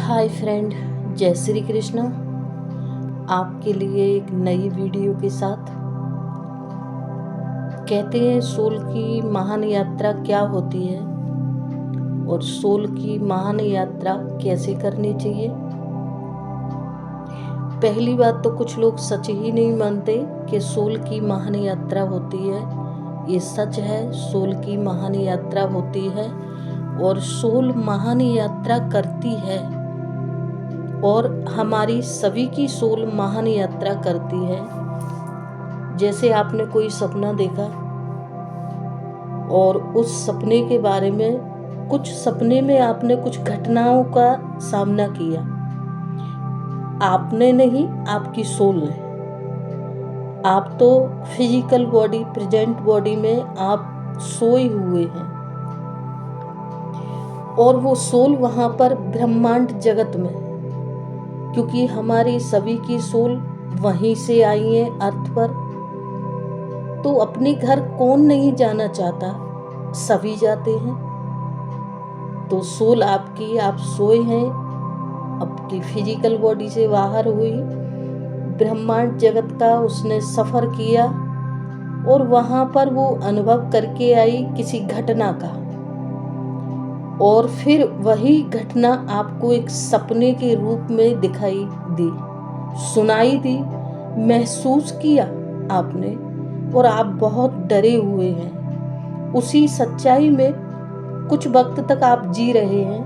Hi friend, जय श्री कृष्ण। आपके लिए एक नई वीडियो के साथ। कहते हैं सोल की महान यात्रा क्या होती है और सोल की महान यात्रा कैसे करनी चाहिए। पहली बात तो कुछ लोग सच ही नहीं मानते कि सोल की महान यात्रा होती है। ये सच है, सोल की महान यात्रा होती है और सोल महान यात्रा करती है और हमारी सभी की सोल महान यात्रा करती है। जैसे आपने कोई सपना देखा और उस सपने के बारे में कुछ सपने में आपने कुछ घटनाओं का सामना किया। आपने नहीं, आपकी सोल ने। आप तो फिजिकल बॉडी, प्रेजेंट बॉडी में आप सोए हुए हैं और वो सोल वहां पर ब्रह्मांड जगत में, क्योंकि हमारी सभी की सोल वहीं से आई है अर्थ पर। तो अपने घर कौन नहीं जाना चाहता, सभी जाते हैं। तो सोल आपकी, आप सोए हैं, आपकी फिजिकल बॉडी से बाहर हुई, ब्रह्मांड जगत का उसने सफर किया और वहां पर वो अनुभव करके आई किसी घटना का, और फिर वही घटना आपको एक सपने के रूप में दिखाई दी, सुनाई दी, महसूस किया आपने, और आप बहुत डरे हुए हैं। उसी सच्चाई में कुछ वक्त तक आप जी रहे हैं।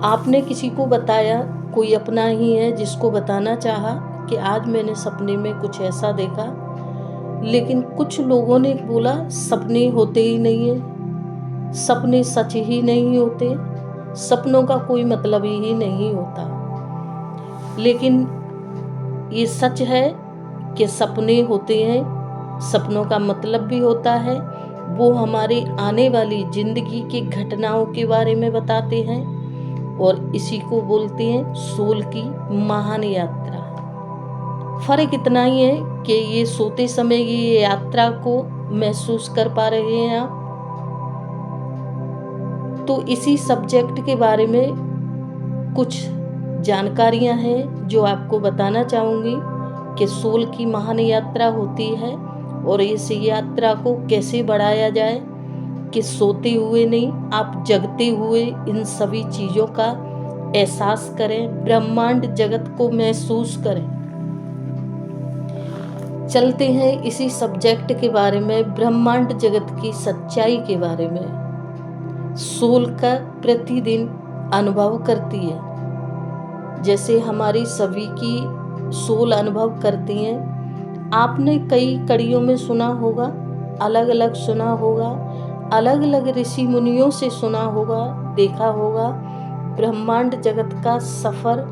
आपने किसी को बताया, कोई अपना ही है जिसको बताना चाहा कि आज मैंने सपने में कुछ ऐसा देखा, लेकिन कुछ लोगों ने बोला सपने होते ही नहीं है, सपने सच ही नहीं होते, सपनों का कोई मतलब ही नहीं होता। लेकिन ये सच है कि सपने होते हैं, सपनों का मतलब भी होता है। वो हमारी आने वाली जिंदगी की घटनाओं के बारे में बताते हैं और इसी को बोलते हैं सोल की महान यात्रा। फर्क इतना ही है कि ये सोते समय की ये यात्रा को महसूस कर पा रहे हैं आप। तो इसी सब्जेक्ट के बारे में कुछ जानकारियां हैं जो आपको बताना चाहूँगी कि सोल की महान यात्रा होती है और इस यात्रा को कैसे बढ़ाया जाए कि सोते हुए नहीं, आप जगते हुए इन सभी चीज़ों का एहसास करें, ब्रह्मांड जगत को महसूस करें। चलते हैं इसी सब्जेक्ट के बारे में, ब्रह्मांड जगत की सच्चाई के बारे में। सोल का प्रतिदिन अनुभव करती है, जैसे हमारी सभी की सोल अनुभव करती हैं। आपने कई कड़ियों में सुना होगा, अलग अलग सुना होगा, अलग अलग ऋषि मुनियों से सुना होगा, देखा होगा। ब्रह्मांड जगत का सफर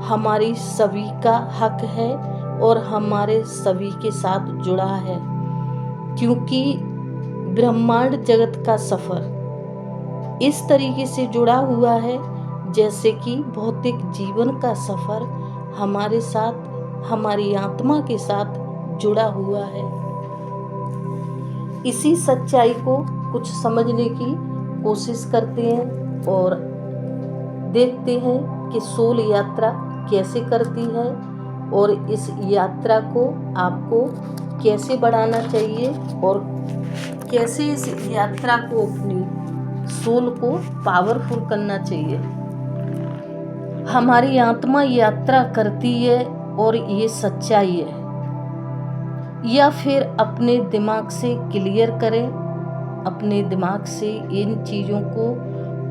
हमारी सभी का हक है और हमारे सभी के साथ जुड़ा है, क्योंकि ब्रह्मांड जगत का सफर इस तरीके से जुड़ा हुआ है जैसे कि भौतिक जीवन का सफर हमारे साथ, हमारी आत्मा के साथ जुड़ा हुआ है। इसी सच्चाई को कुछ समझने की कोशिश करते हैं और देखते हैं कि सोल यात्रा कैसे करती है और इस यात्रा को आपको कैसे बढ़ाना चाहिए और कैसे इस यात्रा को, अपनी सोल को पावरफुल करना चाहिए। हमारी आत्मा यात्रा करती है और ये सच्चाई है, या फिर अपने दिमाग से क्लियर करें, अपने दिमाग से इन चीज़ों को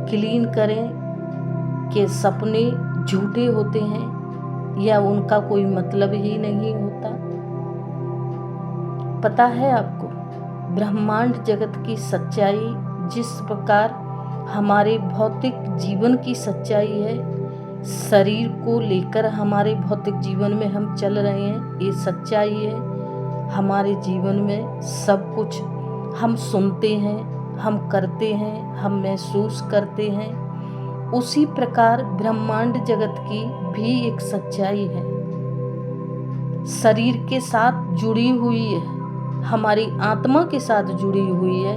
क्लीन करें कि सपने झूठे होते हैं या उनका कोई मतलब ही नहीं होता। पता है आपको, ब्रह्मांड जगत की सच्चाई जिस प्रकार हमारे भौतिक जीवन की सच्चाई है, शरीर को लेकर हमारे भौतिक जीवन में हम चल रहे हैं, ये सच्चाई है। हमारे जीवन में सब कुछ हम सुनते हैं, हम करते हैं, हम महसूस करते हैं, उसी प्रकार ब्रह्मांड जगत की भी एक सच्चाई है, शरीर के साथ जुड़ी हुई है, हमारी आत्मा के साथ जुड़ी हुई है।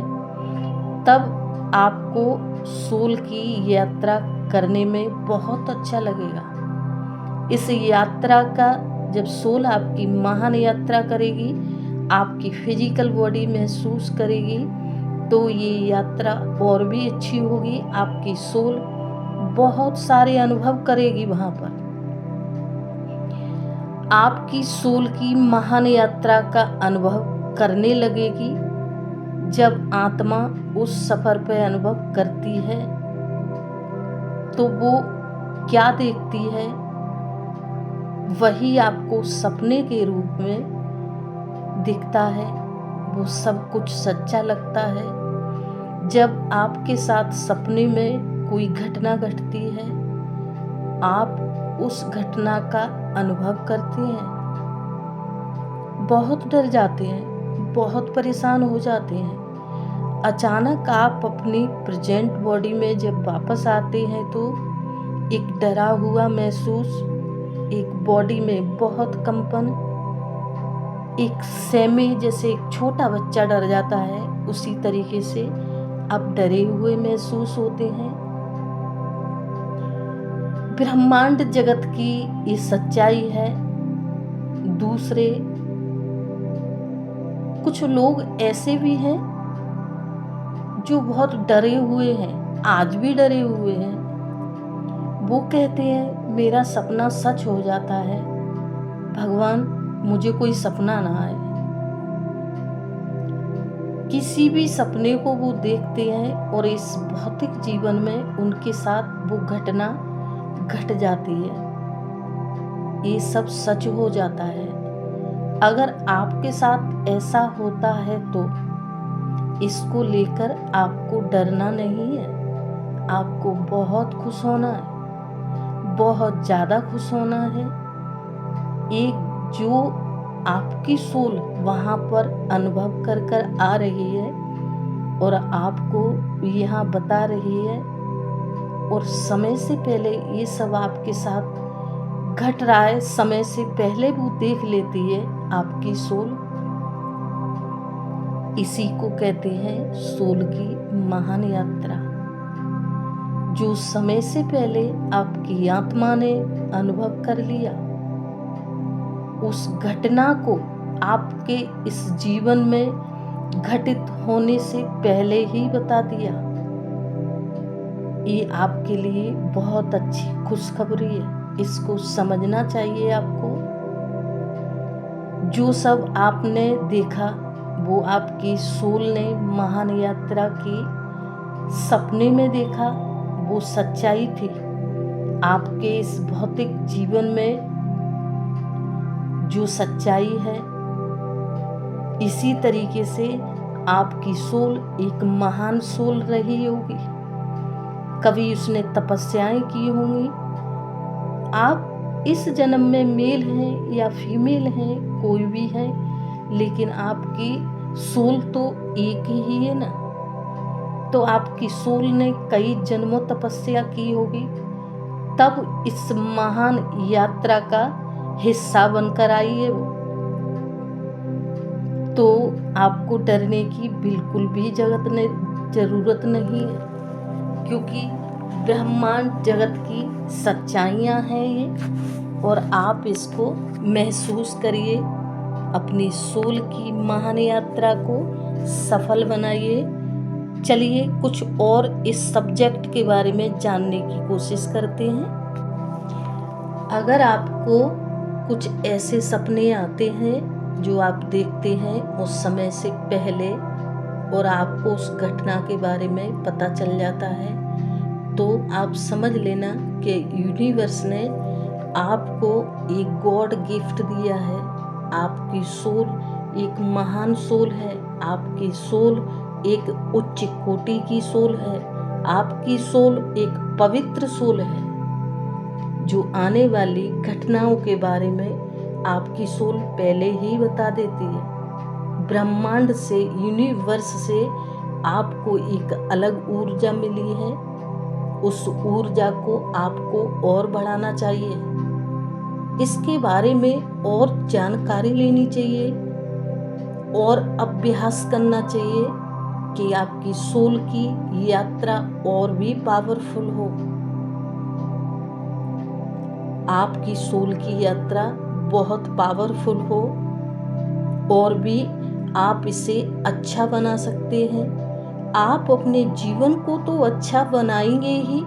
तब आपको सोल की यात्रा करने में बहुत अच्छा लगेगा। इस यात्रा का जब सोल आपकी महान यात्रा करेगी, आपकी फिजिकल बॉडी महसूस करेगी, तो ये यात्रा और भी अच्छी होगी। आपकी सोल बहुत सारे अनुभव करेगी वहाँ पर। आपकी सोल की महान यात्रा का अनुभव करने लगेगी। जब आत्मा उस सफर पर अनुभव करती है तो वो क्या देखती है, वही आपको सपने के रूप में दिखता है। वो सब कुछ सच्चा लगता है। जब आपके साथ सपने में कोई घटना घटती है, आप उस घटना का अनुभव करते हैं, बहुत डर जाते हैं, बहुत परेशान हो जाते हैं। अचानक आप अपनी प्रेजेंट बॉडी में जब वापस आते हैं तो एक डरा हुआ महसूस, एक बॉडी में बहुत कंपन, एक सहमे जैसे एक छोटा बच्चा डर जाता है, उसी तरीके से आप डरे हुए महसूस होते हैं। ब्रह्मांड जगत की ये सच्चाई है। दूसरे कुछ लोग ऐसे भी हैं जो बहुत डरे हुए हैं, आज भी डरे हुए हैं। वो कहते हैं मेरा सपना सच हो जाता है, भगवान मुझे कोई सपना ना आए। किसी भी सपने को वो देखते हैं और इस भौतिक जीवन में उनके साथ वो घटना घट जाती है, ये सब सच हो जाता है। अगर आपके साथ ऐसा होता है तो इसको लेकर आपको डरना नहीं है, आपको बहुत खुश होना है, बहुत ज़्यादा खुश होना है। एक जो आपकी सोल वहाँ पर अनुभव कर कर आ रही है और आपको यहाँ बता रही है, और समय से पहले ये सब आपके साथ घट रहा है, समय से पहले वो देख लेती है आपकी सोल। इसी को कहते हैं सोल की महान यात्रा। जो समय से पहले आपकी आत्मा ने अनुभव कर लिया, उस घटना को आपके इस जीवन में घटित होने से पहले ही बता दिया। ये आपके लिए बहुत अच्छी खुशखबरी है, इसको समझना चाहिए आपको। जो सब आपने देखा वो आपकी सोल ने महान यात्रा की सपने में देखा, वो सच्चाई थी। आपके इस भौतिक जीवन में जो सच्चाई है, इसी तरीके से आपकी सोल एक महान सोल रही होगी। कभी उसने तपस्याएं की होंगी। आप इस जन्म में मेल हैं या फीमेल हैं, कोई भी है, लेकिन आपकी सोल तो एक ही है ना। तो आपकी सोल ने कई जन्मों तपस्या की होगी, तब इस महान यात्रा का हिस्सा बनकर आई है वो। तो आपको डरने की बिल्कुल भी जरूरत नहीं है, क्योंकि ब्रह्मांड जगत की सच्चाइयाँ हैं ये, और आप इसको महसूस करिए। अपनी सोल की महान यात्रा को सफल बनाइए। चलिए कुछ और इस सब्जेक्ट के बारे में जानने की कोशिश करते हैं। अगर आपको कुछ ऐसे सपने आते हैं जो आप देखते हैं उस समय से पहले, और आपको उस घटना के बारे में पता चल जाता है, तो आप समझ लेना कि यूनिवर्स ने आपको एक गॉड गिफ्ट दिया है। आपकी सोल एक महान सोल है, आपकी सोल एक उच्च कोटि की सोल है, आपकी सोल एक पवित्र सोल है, जो आने वाली घटनाओं के बारे में आपकी सोल पहले ही बता देती है। ब्रह्मांड से, यूनिवर्स से आपको एक अलग ऊर्जा मिली है, उस ऊर्जा को आपको और बढ़ाना चाहिए, इसके बारे में और जानकारी लेनी चाहिए और अभ्यास करना चाहिए। कि आपकी सोल की यात्रा और भी पावरफुल हो। आपकी सोल की यात्रा बहुत पावरफुल हो और भी आप इसे अच्छा बना सकते हैं। आप अपने जीवन को तो अच्छा बनाएंगे ही,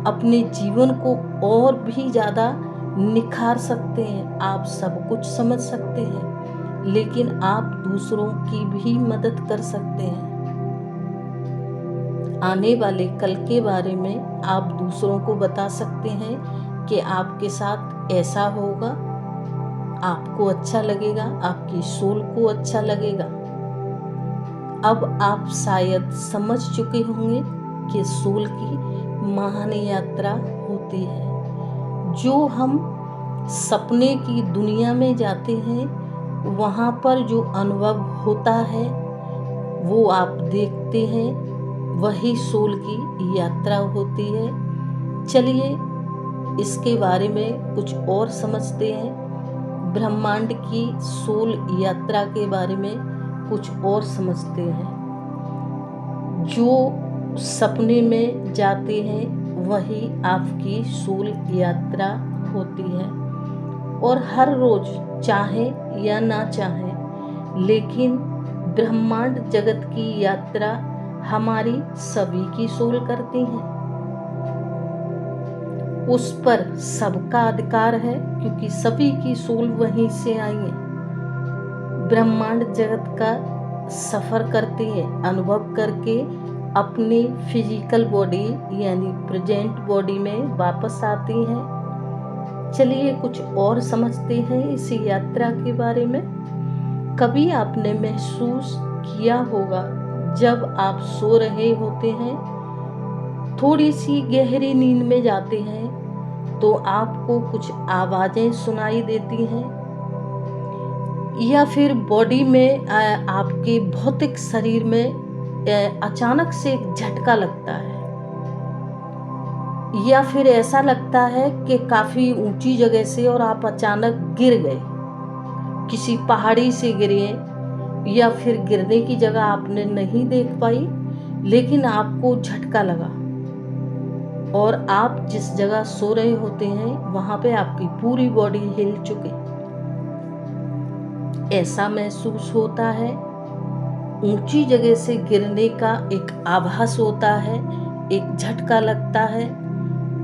अपने जीवन को और भी ज़्यादा निखार सकते हैं। आप सब कुछ समझ सकते हैं, लेकिन आप दूसरों की भी मदद कर सकते हैं। आने वाले कल के बारे में आप दूसरों को बता सकते हैं कि आपके साथ ऐसा होगा, आपको अच्छा लगेगा, आपकी सोल को अच्छा लगेगा। अब आप शायद समझ चुके होंगे कि सोल की महान यात्रा होती है। जो हम सपने की दुनिया में जाते हैं, वहाँ पर जो अनुभव होता है वो आप देखते हैं, वही सोल की यात्रा होती है। चलिए इसके बारे में कुछ और समझते हैं। ब्रह्मांड की सोल यात्रा के बारे में कुछ और समझते हैं। जो सपने में जाते हैं वही आपकी सोल यात्रा होती है, और हर रोज चाहे या ना चाहे, लेकिन ब्रह्मांड जगत की यात्रा हमारी सभी की सोल करती हैं। उस पर सबका अधिकार है, क्योंकि सभी की सोल वहीं से आई है। ब्रह्मांड जगत का सफर करती है, अनुभव करके अपनी फिजिकल बॉडी यानी प्रेजेंट बॉडी में वापस आती हैं। चलिए कुछ और समझते हैं इस यात्रा के बारे में। कभी आपने महसूस किया होगा, जब आप सो रहे होते हैं, थोड़ी सी गहरी नींद में जाते हैं, तो आपको कुछ आवाजें सुनाई देती हैं, या फिर बॉडी में आपके भौतिक शरीर में अचानक से एक झटका लगता है, या फिर ऐसा लगता है कि काफी ऊंची जगह से और आप अचानक गिर गए, किसी पहाड़ी से गिरे, या फिर गिरने की जगह आपने नहीं देख पाई, लेकिन आपको झटका लगा और आप जिस जगह सो रहे होते हैं वहां पे आपकी पूरी बॉडी हिल चुकी। ऐसा महसूस होता है। ऊंची जगह से गिरने का एक आभास होता है, एक झटका लगता है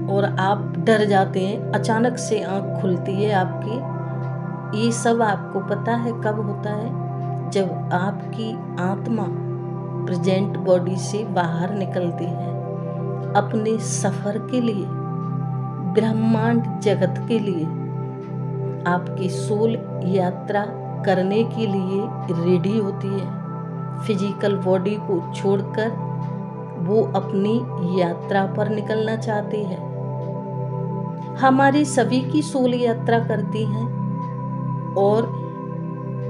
और आप डर जाते हैं। अचानक से आंख खुलती है आपकी। ये सब आपको पता है कब होता है? जब आपकी आत्मा प्रेजेंट बॉडी से बाहर निकलती है अपने सफर के लिए, ब्रह्मांड जगत के लिए, आपकी सोल यात्रा करने के लिए रेडी होती है। फिजिकल बॉडी को छोड़कर वो अपनी यात्रा पर निकलना चाहती है। हमारी सभी की सोल यात्रा करती हैं और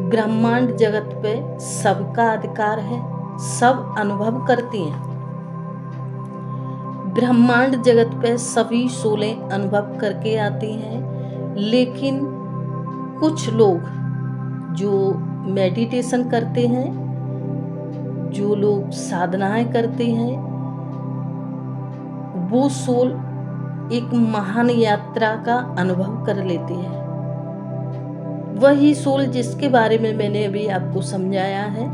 ब्रह्मांड जगत पे सबका अधिकार है, सब अनुभव करती हैं। ब्रह्मांड जगत पे सभी सोलें अनुभव करके आती हैं, लेकिन कुछ लोग जो मेडिटेशन करते हैं, जो लोग साधनाएं करते हैं, वो सोल एक महान यात्रा का अनुभव कर लेती है। वही सोल जिसके बारे में मैंने अभी आपको समझाया है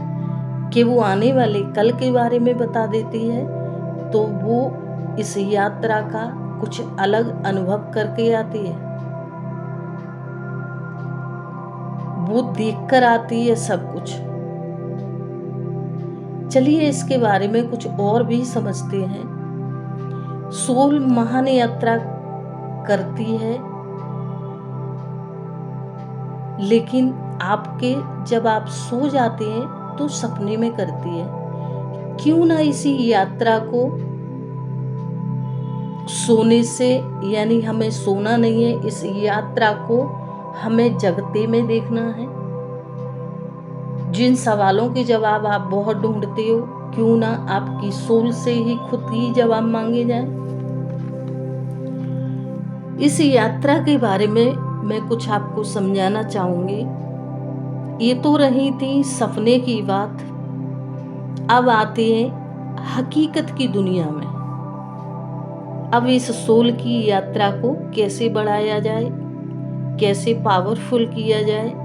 कि वो आने वाले कल के बारे में बता देती है, तो वो इस यात्रा का कुछ अलग अनुभव करके आती है। वो देखकर आती है सब कुछ। चलिए इसके बारे में कुछ और भी समझते हैं। सोल महान यात्रा करती है, लेकिन आपके जब आप सो जाते हैं तो सपने में करती है। क्यों ना इसी यात्रा को सोने से, यानी हमें सोना नहीं है, इस यात्रा को हमें जगते में देखना है। जिन सवालों के जवाब आप बहुत ढूंढते हो, क्यों ना आपकी सोल से ही खुद ही जवाब मांगे जाएं। इस यात्रा के बारे में मैं कुछ आपको समझाना चाहूंगी। ये तो रही थी सपने की बात। अब आते हैं हकीकत की दुनिया में। अब इस सोल की यात्रा को कैसे बढ़ाया जाए, कैसे पावरफुल किया जाए।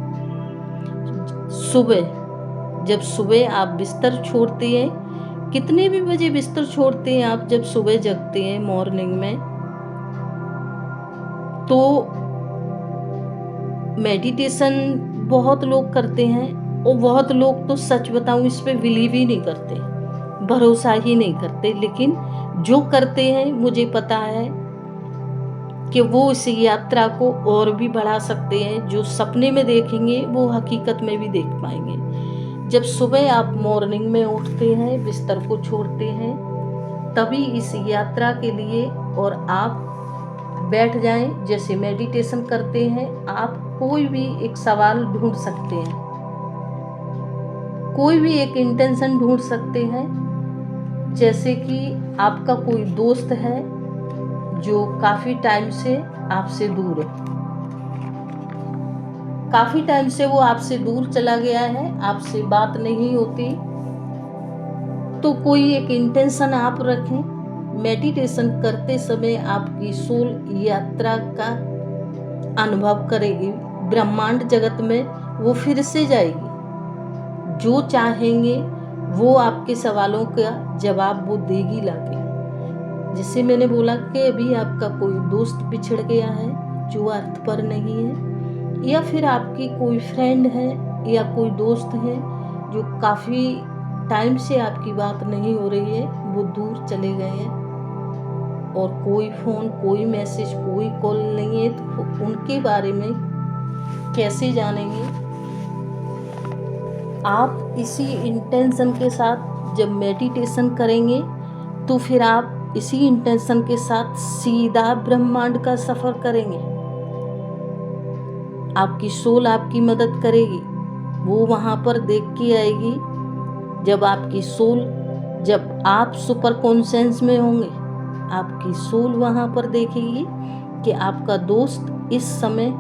जब सुबह आप बिस्तर छोड़ते हैं, कितने भी बजे बिस्तर छोड़ते हैं आप, जब सुबह जगते हैं मॉर्निंग में, तो मेडिटेशन बहुत लोग करते हैं और बहुत लोग तो सच बताऊं इस पे बिलीव ही नहीं करते, भरोसा ही नहीं करते। लेकिन जो करते हैं मुझे पता है कि वो इस यात्रा को और भी बढ़ा सकते हैं। जो सपने में देखेंगे वो हकीकत में भी देख पाएंगे। जब सुबह आप मॉर्निंग में उठते हैं, बिस्तर को छोड़ते हैं, तभी इस यात्रा के लिए और आप बैठ जाएं। जैसे मेडिटेशन करते हैं, आप कोई भी एक सवाल ढूंढ सकते हैं, कोई भी एक इंटेंशन ढूंढ सकते हैं। जैसे कि आपका कोई दोस्त है जो काफी टाइम से आपसे दूर है, काफी टाइम से वो आपसे दूर चला गया है, आपसे बात नहीं होती, तो कोई एक इंटेंशन आप रखें। मेडिटेशन करते समय आपकी सोल यात्रा का अनुभव करेगी, ब्रह्मांड जगत में वो फिर से जाएगी। जो चाहेंगे वो आपके सवालों का जवाब वो देगी लाके। जिससे मैंने बोला कि अभी आपका कोई दोस्त बिछड़ गया है जो अर्थ पर नहीं है, या फिर आपकी कोई फ्रेंड है या कोई दोस्त है जो काफ़ी टाइम से आपकी बात नहीं हो रही है, वो दूर चले गए हैं और कोई फ़ोन, कोई मैसेज, कोई कॉल नहीं है, तो उनके बारे में कैसे जानेंगे। आप इसी इंटेंशन के साथ जब मेडिटेशन करेंगे तो फिर आप इसी इंटेंशन के साथ सीधा ब्रह्मांड का सफ़र करेंगे। आपकी सोल आपकी मदद करेगी, वो वहाँ पर देख के आएगी। जब आपकी सोल, जब आप सुपर कॉन्शियस में होंगे, आपकी सोल वहाँ पर देखेगी कि आपका दोस्त इस समय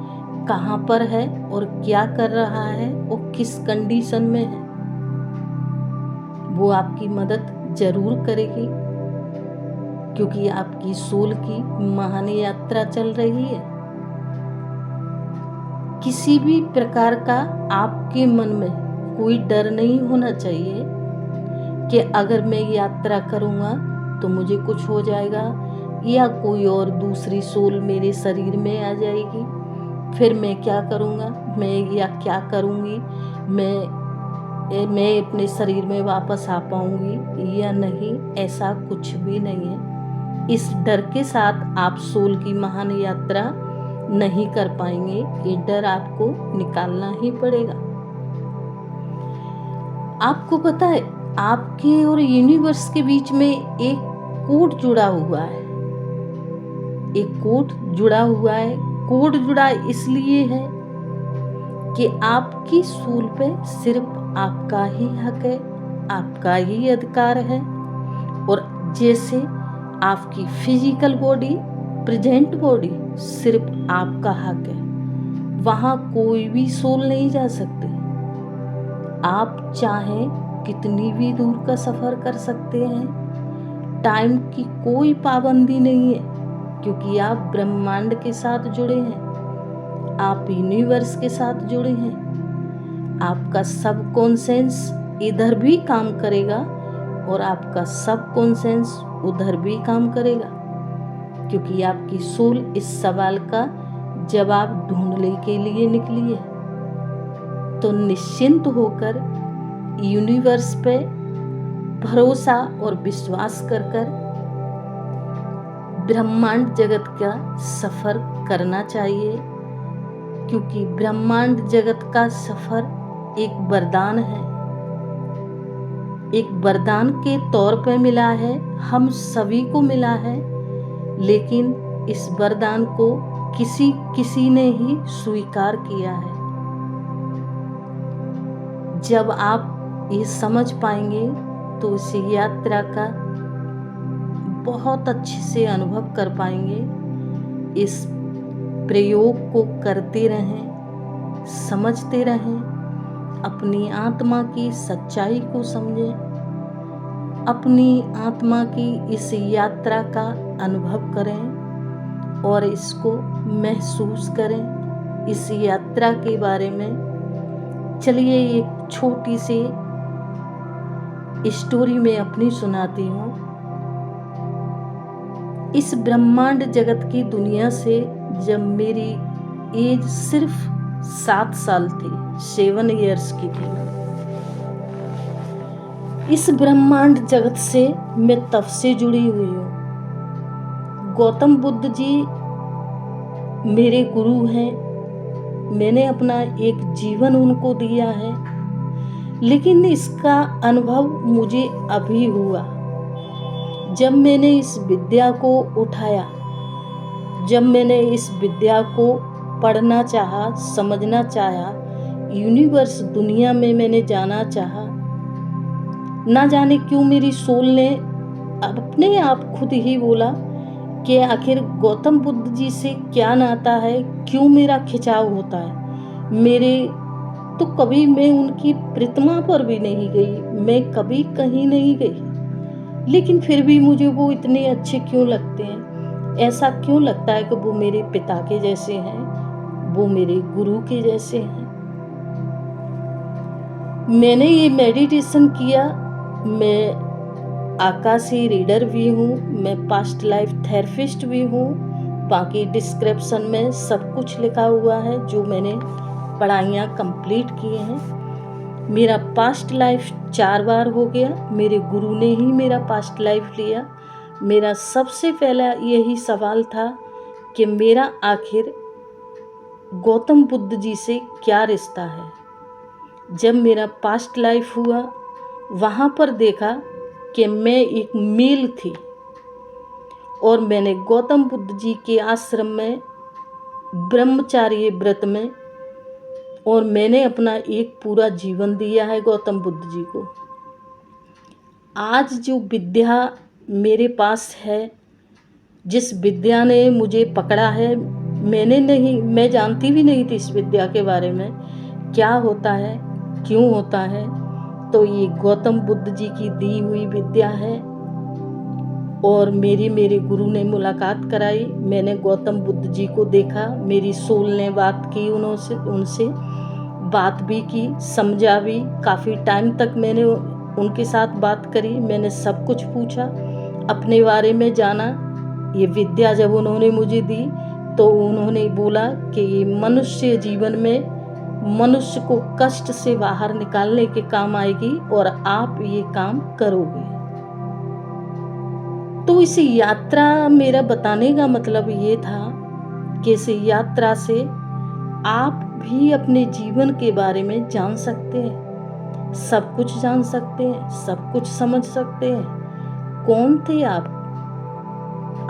कहाँ पर है और क्या कर रहा है और किस कंडीशन में है। वो आपकी मदद जरूर करेगी, क्योंकि आपकी सोल की महान यात्रा चल रही है। किसी भी प्रकार का आपके मन में कोई डर नहीं होना चाहिए कि अगर मैं यात्रा करूँगा तो मुझे कुछ हो जाएगा, या कोई और दूसरी सोल मेरे शरीर में आ जाएगी, फिर मैं क्या करूँगा, मैं या क्या करूँगी, मैं अपने शरीर में वापस आ पाऊँगी या नहीं। ऐसा कुछ भी नहीं है। इस डर के साथ आप सोल की महान यात्रा नहीं कर पाएंगे। ये डर आपको निकालना ही पड़ेगा। आपको पता है, आपके और यूनिवर्स के बीच में एक कोड जुड़ा हुआ है, एक कोड जुड़ा हुआ है। कोड जुड़ा इसलिए है कि आपकी सोल पे सिर्फ आपका ही हक है, आपका ही अधिकार है। और जैसे आपकी फिजिकल बॉडी, प्रेजेंट बॉडी सिर्फ आपका हक है, वहाँ कोई भी सोल नहीं जा सकते। आप चाहें कितनी भी दूर का सफ़र कर सकते हैं, टाइम की कोई पाबंदी नहीं है, क्योंकि आप ब्रह्मांड के साथ जुड़े हैं, आप यूनिवर्स के साथ जुड़े हैं। आपका सब कॉन्शियस इधर भी काम करेगा और आपका सब कॉन्शियस उधर भी काम करेगा, क्योंकि आपकी सोल इस सवाल का जवाब ढूंढने के लिए निकली है। तो निश्चिंत होकर यूनिवर्स पे भरोसा और विश्वास कर ब्रह्मांड जगत का सफ़र करना चाहिए, क्योंकि ब्रह्मांड जगत का सफ़र एक वरदान है, एक वरदान के तौर पे मिला है, हम सभी को मिला है। लेकिन इस वरदान को किसी ने ही स्वीकार किया है। जब आप ये समझ पाएंगे तो इस यात्रा का बहुत अच्छे से अनुभव कर पाएंगे। इस प्रयोग को करते रहें, समझते रहें, अपनी आत्मा की सच्चाई को समझें, अपनी आत्मा की इस यात्रा का अनुभव करें और इसको महसूस करें। इस यात्रा के बारे में चलिए एक छोटी सी स्टोरी में अपनी सुनाती हूँ। इस ब्रह्मांड जगत की दुनिया से जब मेरी एज सिर्फ 7 साल थी, 7 इयर्स की थी मैं। इस ब्रह्मांड जगत से मैं तब से जुड़ी हुई हूँ। गौतम बुद्ध जी मेरे गुरु हैं। मैंने अपना एक जीवन उनको दिया है, लेकिन इसका अनुभव मुझे अभी हुआ जब मैंने इस विद्या को उठाया, जब मैंने इस विद्या को पढ़ना चाहा, समझना चाहा, यूनिवर्स दुनिया में मैंने जाना चाहा। ना जाने क्यों मेरी सोल ने अपने आप खुद ही बोला कि आखिर गौतम बुद्ध जी से क्या नाता है, क्यों मेरा खिंचाव होता है। मेरे तो कभी मैं उनकी प्रतिमा पर भी नहीं गई, मैं कभी कहीं नहीं गई, लेकिन फिर भी मुझे वो इतने अच्छे क्यों लगते हैं। ऐसा क्यों लगता है कि वो मेरे पिता के जैसे हैं, वो मेरे गुरु के जैसे हैं। मैंने ये मेडिटेशन किया। मैं आकाशी रीडर भी हूँ, मैं पास्ट लाइफ थेरेपिस्ट भी हूँ। बाकी डिस्क्रिप्शन में सब कुछ लिखा हुआ है जो मैंने पढ़ाइयाँ कंप्लीट किए हैं। मेरा पास्ट लाइफ 4 बार हो गया। मेरे गुरु ने ही मेरा पास्ट लाइफ लिया। मेरा सबसे पहला यही सवाल था कि मेरा आखिर गौतम बुद्ध जी से क्या रिश्ता है। जब मेरा पास्ट लाइफ हुआ, वहाँ पर देखा कि मैं एक मेल थी और मैंने गौतम बुद्ध जी के आश्रम में ब्रह्मचार्य व्रत में, और मैंने अपना एक पूरा जीवन दिया है गौतम बुद्ध जी को। आज जो विद्या मेरे पास है, जिस विद्या ने मुझे पकड़ा है, मैं जानती भी नहीं थी इस विद्या के बारे में, क्या होता है, क्यों होता है। तो ये गौतम बुद्ध जी की दी हुई विद्या है और मेरे गुरु ने मुलाकात कराई। मैंने गौतम बुद्ध जी को देखा, मेरी सोल ने बात की, उनसे बात भी की, समझा भी। काफ़ी टाइम तक मैंने उनके साथ बात करी। मैंने सब कुछ पूछा, अपने बारे में जाना। ये विद्या जब उन्होंने मुझे दी तो उन्होंने बोला कि ये मनुष्य जीवन में मनुष्य को कष्ट से बाहर निकालने के काम आएगी और आप ये काम करोगे। तो इस यात्रा, मेरा बताने का मतलब ये था कि इस यात्रा से आप भी अपने जीवन के बारे में जान सकते हैं, सब कुछ जान सकते हैं, सब कुछ समझ सकते हैं। कौन थे आप?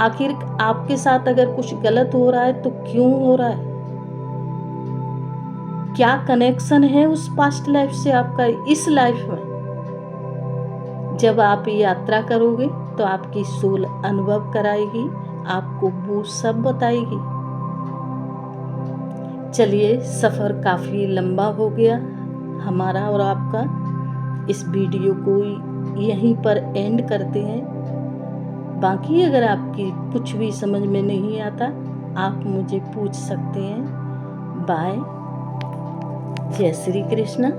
आखिर आपके साथ अगर कुछ गलत हो रहा है तो क्यों हो रहा है? क्या कनेक्शन है उस पास्ट लाइफ से आपका इस लाइफ में? जब आप ये यात्रा करोगे तो आपकी सोल अनुभव कराएगी, आपको वो सब बताएगी। चलिए, सफ़र काफ़ी लंबा हो गया हमारा और आपका। इस वीडियो को यहीं पर एंड करते हैं। बाकी अगर आपकी कुछ भी समझ में नहीं आता, आप मुझे पूछ सकते हैं। बाय। जय श्री कृष्ण।